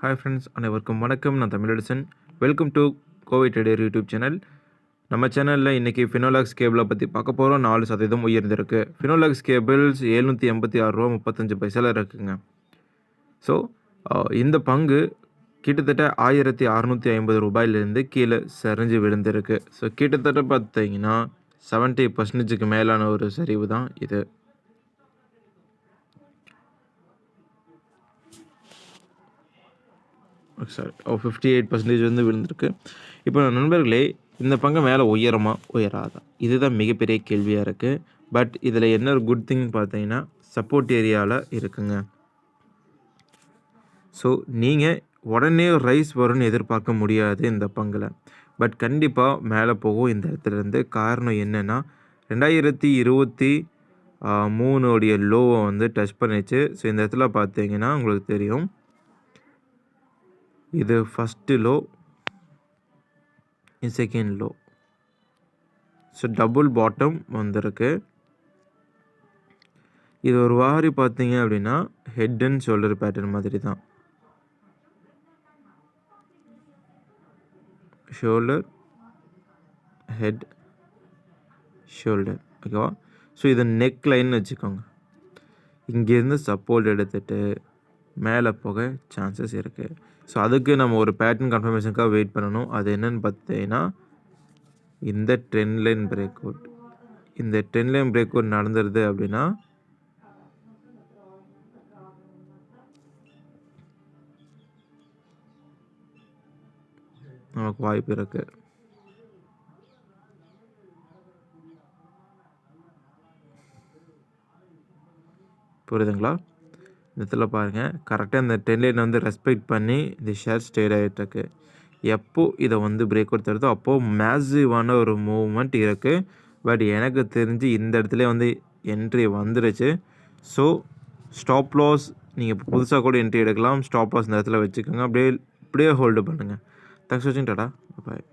Hi friends, அனைவருக்கும் வணக்கம். நான் Tamilarasan. Welcome to Kovai trader YouTube channel. நம்ம சேனலில் இன்றைக்கி ஃபினோலெக்ஸ் கேபிளை பற்றி பார்க்க போகிறோம். 4% உயர்ந்திருக்கு. ஃபினோலெக்ஸ் கேபிள்ஸ் ₹786.35 இருக்குங்க. ஸோ இந்த பங்கு கிட்டத்தட்ட ₹1650 கீழே சரிஞ்சு விழுந்திருக்கு. ஸோ கிட்டத்தட்ட பார்த்தீங்கன்னா 70% மேலான ஒரு சரிவு தான் இது. சாரி 58% வந்து விழுந்திருக்கு. இப்போ நண்பர்களே, இந்த பங்கு மேலே உயரமா உயராதா? இதுதான் மிகப்பெரிய கேள்வியாக இருக்குது. பட் இதில் என்ன ஒரு குட் திங் பார்த்தீங்கன்னா, சப்போர்ட் ஏரியாவில் இருக்குங்க. ஸோ நீங்கள் உடனே ரைஸ் வரும்னு எதிர்பார்க்க முடியாது இந்த பங்கில். பட் கண்டிப்பாக மேலே போகும் இந்த இடத்துலேருந்து. காரணம் என்னென்னா, 2023 லோவை வந்து டச் பண்ணிச்சு. ஸோ இந்த இடத்துல பார்த்தீங்கன்னா உங்களுக்கு தெரியும், இது ஃபஸ்ட்டு லோ, இது second low. So double bottom வந்திருக்கு. இது ஒரு வாரி பார்த்தீங்க அப்படின்னா ஹெட் அண்ட் ஷோல்டர் பேட்டர்ன் மாதிரி தான். ஷோல்டர், ஹெட், ஷோல்டர், ஓகேவா? ஸோ இது நெக் லைன்னு வச்சுக்கோங்க. இங்கேருந்து சப்போர்ட் எடுத்துகிட்டு மேலே போக சான்சஸ் இருக்குது. ஸோ அதுக்கு நம்ம ஒரு பேட்டர்ன் கன்ஃபர்மேஷனுக்காக வெயிட் பண்ணணும். அது என்னென்னு பார்த்தீங்கன்னா, இந்த ட்ரெண்ட் லைன் பிரேக் அவுட். இந்த ட்ரெண்ட் லைன் பிரேக் அவுட் நடந்துருது அப்படின்னா நமக்கு வாய்ப்பு இருக்குது. புரியுதுங்களா? இந்த இடத்துல பாருங்கள், கரெக்டாக இந்த ட்ரெண்ட் லைன் வந்து ரெஸ்பெக்ட் பண்ணி இந்த ஷேர் ஸ்டேட் ஆகிட்டுருக்கு. எப்போ இதை வந்து பிரேக் அவுட் தருதோ அப்போது மேசிவான ஒரு மூவ்மெண்ட் இருக்குது. பட் எனக்கு தெரிஞ்சு இந்த இடத்துல வந்து என்ட்ரி வந்துருச்சு. ஸோ ஸ்டாப் லாஸ் நீங்கள் இப்போ புதுசாக கூட என்ட்ரி எடுக்கலாம். ஸ்டாப் லாஸ் இந்த இடத்துல வச்சுக்கோங்க. அப்படியே ஹோல்டு பண்ணுங்கள். தேங்க்ஸ் ஃபார் வாட்சிங். டாடா, பாய்.